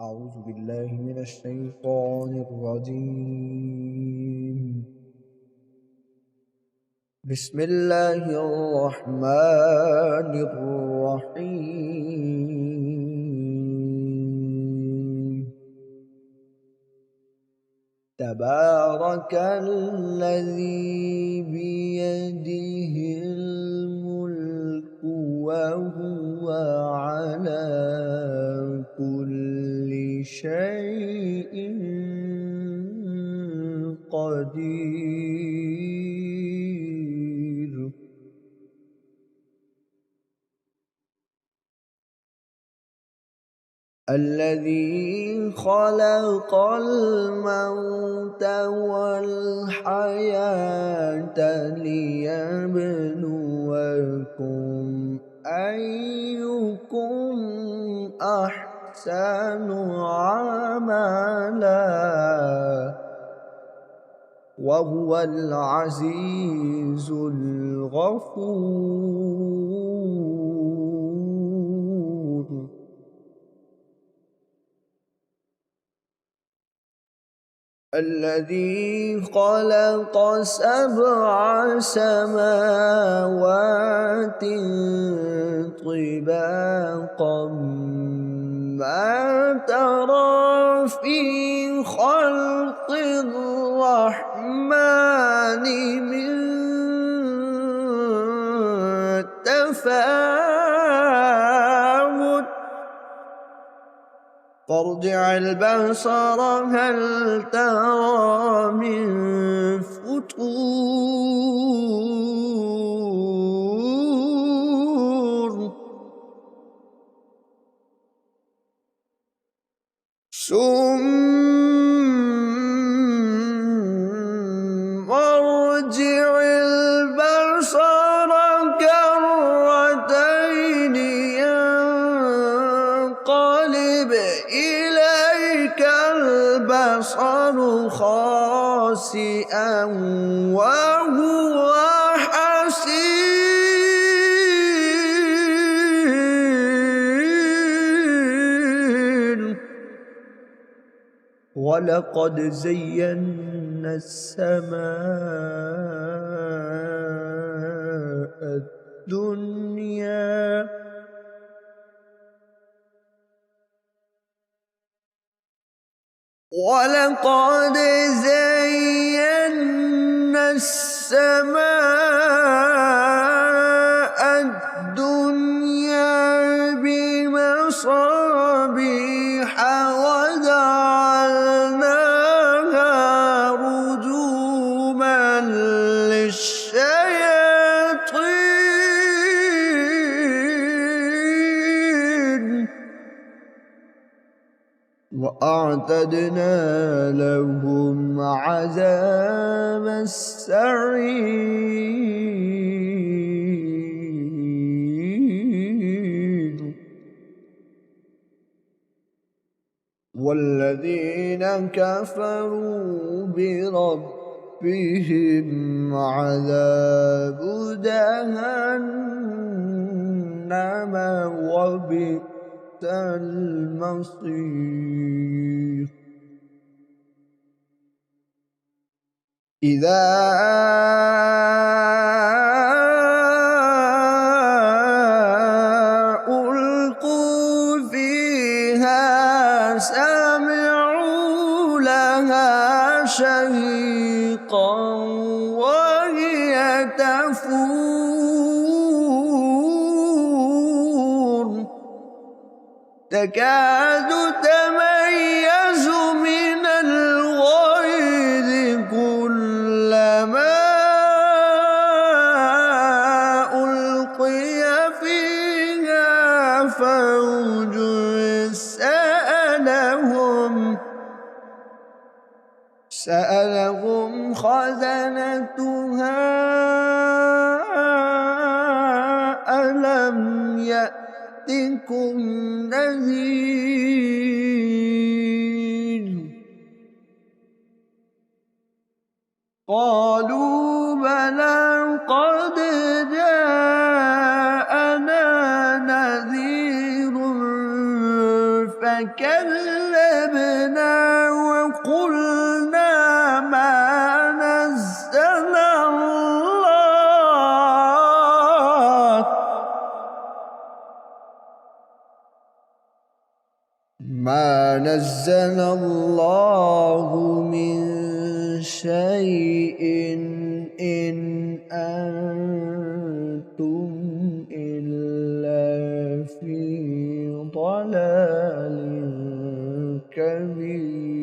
أعوذ بالله من الشيطان الرجيم. بسم الله الرحمن الرحيم. تبارك الذي بيده الملك وهو على كل شيء قدير. الذي خلق الموت والحياة ليبلوكم أيكم أحسن عملا وهو العزيز الغفور. الذي خلق 7 سماوات طباقا ما ترى في خلق الرحمن من تفاوت فارجع البصر هل ترى من فطور ثم ارجع البصر كرتين ينقلب إليك البصر خاسئا وهو حسير. ولقد زينا السماء الدنيا ولقد زينا السماء الدنيا بمصابيح وجعلناها رجوما للشياطين وأعتدنا لهم عذاب السعير. والذين كفروا بربهم عذاب جهنم وبئس المصير. إذا ألقوا فيها سمعوا لها شهيقا وهي تفور تكاد تميز من الغيظ كلما ألقي فيها فوج سألهم خزنتها ألم يأتكم نذير قالوا بلى قد جاءنا نذير كذبنا وقلنا ما نزل الله من شيء إن أنتم إلا في ضلال كبير.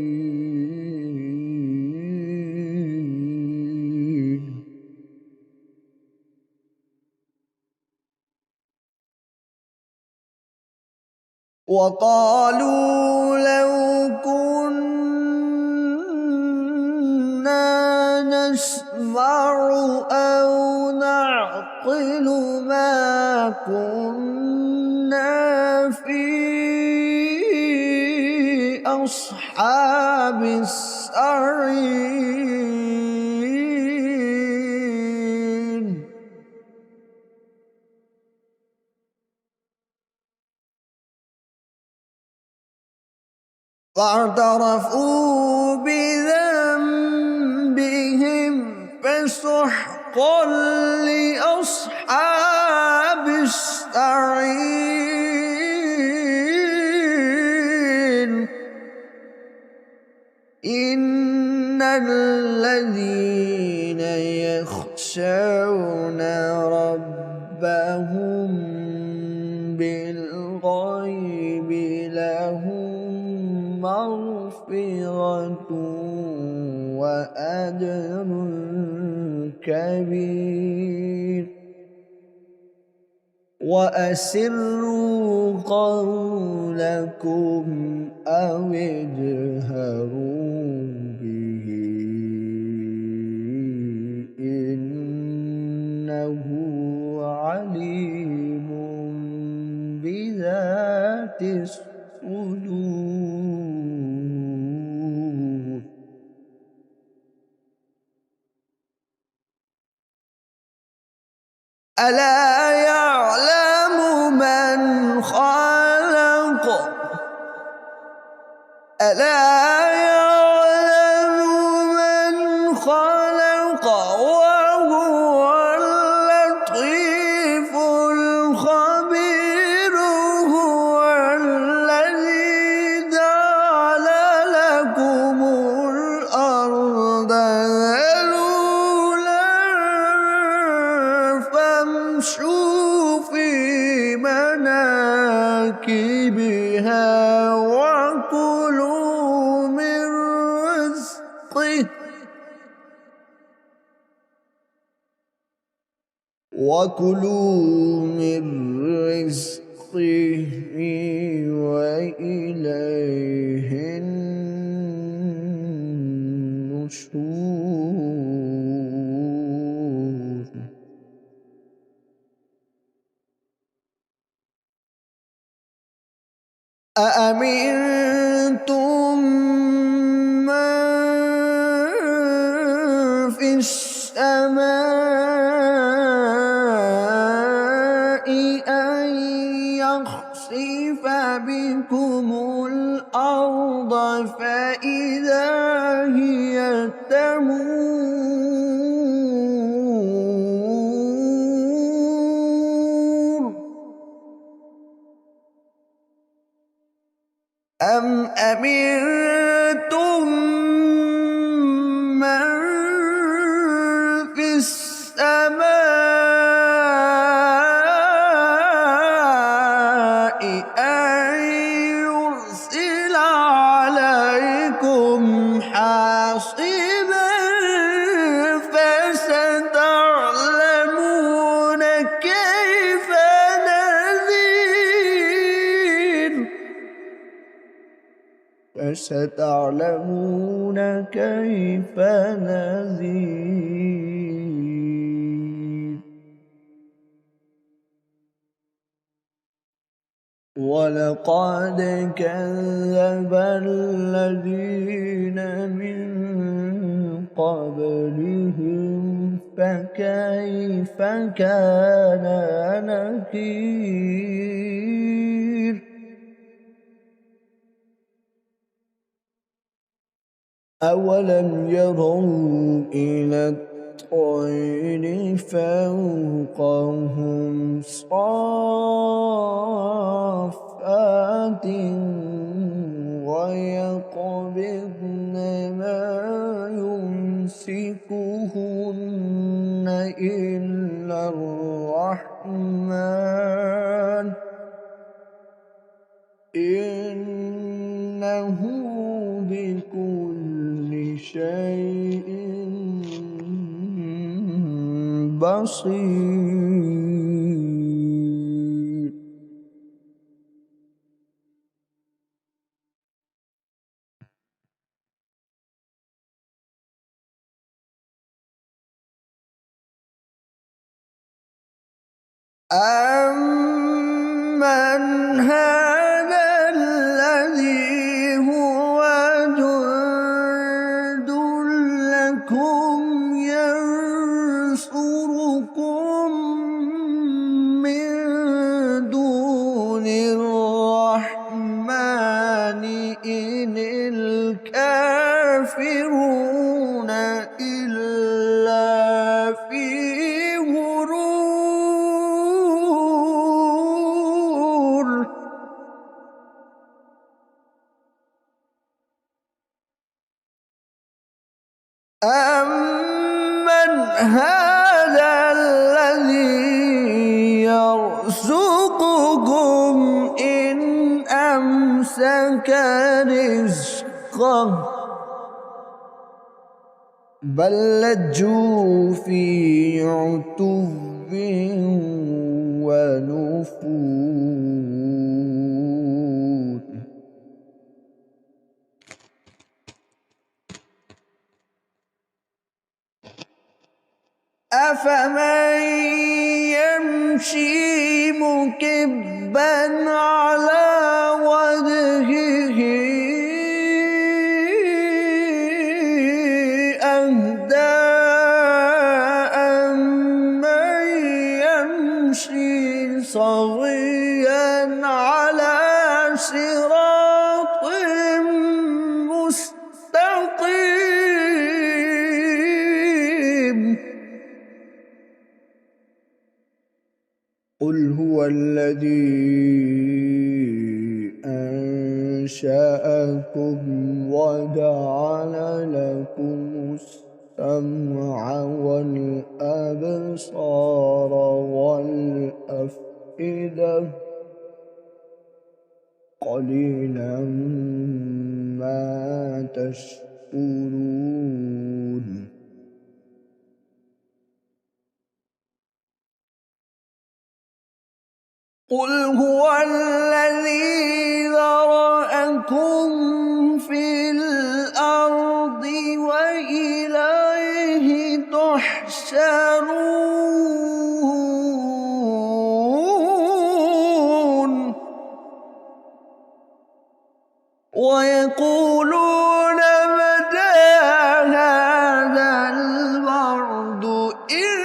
وقالوا لو كنا نسمع أو نعقل ما كنا في أصحاب السعير. فاعترفوا بذنبهم فسحقا لأصحاب السعير. إن الذين يخشون ربهم بالغيب لهم مغفرة وأجر كبير. وأسروا قولكم أو اجهروا به إنه عليم بذات الصدور. ألا يعلم من خلق ألا يعلم من خلق وهو اللطيف الخبير. هو الذي جعل لكم الأرض ذلولا فامشوا في مناكبها وكلوا من رزقه وإليه النشور. أأمنتم من في السماء أن يخسف بكم الأرض فإذا هي تمور. أم أمنتم من في السماء أن يرسل عليكم حاصبا فستعلمون كيف نذير. فستعلمون كيف نذير. ولقد كذب الذين من قبلهم فكيف كان نكير. أولم يروا إلى الطير فوقهم صافات ويقبضن ما يمسكهن إلا الرحمن إنه بكل شيء بصير. أَمَّنْ هَذَا الَّذِي هُوَ جُندٌ لَّكُمْ يَنصُرُكُم مِّن دُونِ الرَّحْمَٰنِ إِنِ الْكَافِرُونَ إِلَّا فِي غُرُورٍ. أَمَّنْ هَذَا الَّذِي يَرْزُقُكُمْ إِنْ أَمْسَكَ رِزْقَهُ بَل لَّجُّوا فِي عُتُوٍّ وَنُفُورٍ. أَفَمَن يَمْشِي مُكِبًّا عَلَىٰ وَجْهِهِ أَهْدَىٰ أَمَّن يَمْشِي سَوِيًّا عَلَىٰ صِرَاطٍ مُّسْتَقِيمٍ. قُلْ هُوَ الَّذِي أَنشَأَكُمْ وَجَعَلَ لَكُمُ السَّمْعَ وَالْأَبْصَارَ وَالْأَفْئِدَةَ قَلِيلًا مَا تَشْكُرُونَ. قُلْ هُوَ الَّذِي ذَرَأَكُمْ فِي الْأَرْضِ وَإِلَيْهِ تُحْشَرُونَ. وَيَقُولُونَ مَتَىٰ هَٰذَا الْوَعْدُ إِن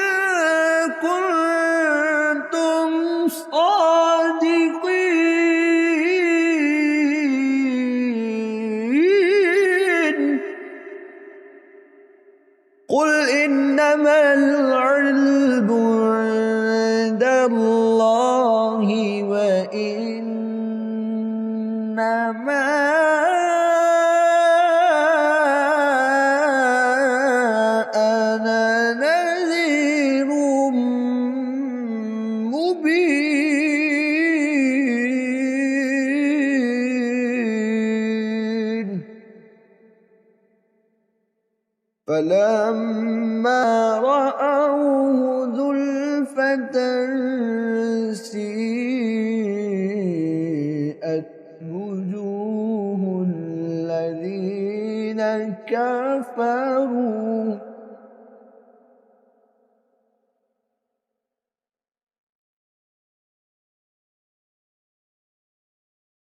كُنتُمْ صَادِقِينَ. قُلْ إِنَّمَا الْعِلْمُ عِندَ اللَّهِ وَإِنَّمَا أَنَا نَذِيرٌ مُّبِينٌ. فَلَمَّا رَأَوْهُ زُلْفَةً سِيئَتْ وُجُوهُ الَّذِينَ كَفَرُوا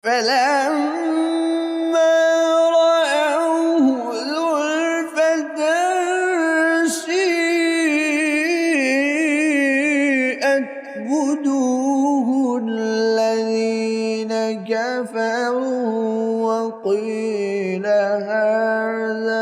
فَلَمَّا رَأَوْهُ زُلْفَةً سِيئَتْ وُجُوهُ الَّذِينَ كَفَرُوا وَقِيلَ هَٰذَا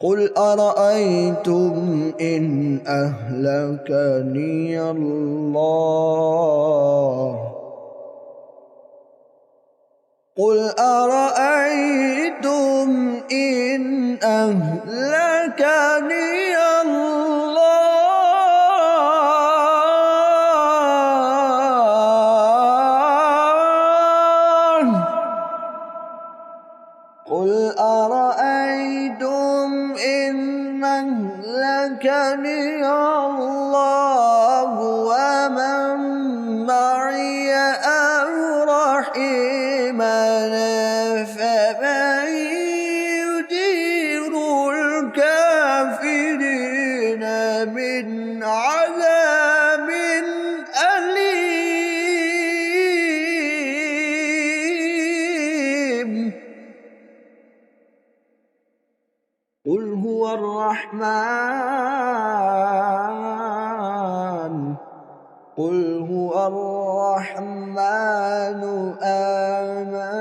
قل أرأيتم إن أهلكني الله قل أرأيتم إن أهلكني الله قل أرأيتم إن أهلكني الله ومن معي أو رحمنا فمن يجير الكافرين من عذاب أليم قل هو الرحمن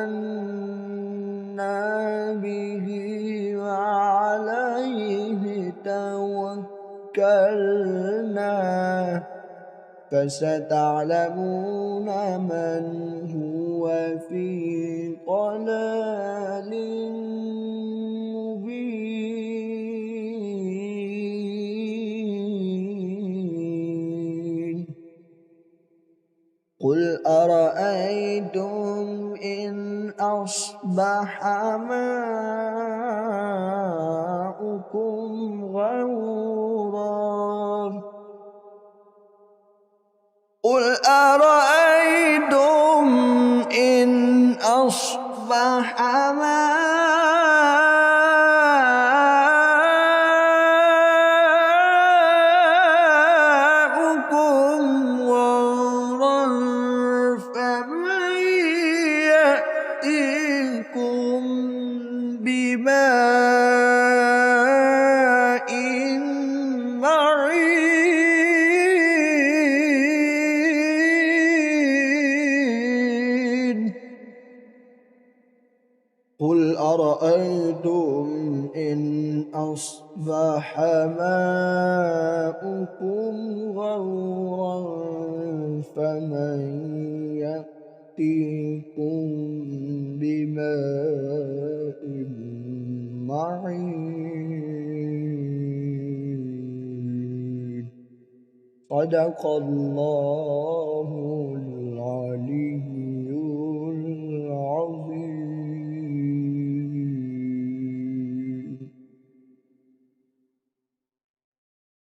آمنا به وعليه توكلنا فستعلمون من هو في ضلال مبين قل أرأيتم إن أصبح ماؤكم غورا قل أرأيتم إن أصبح ماؤكم غورا فمن يأتيكم بماء معين قل أرأيتم إن أصبح ماؤكم غورا فمن يأتيكم بماء معين صدق الله العظيم.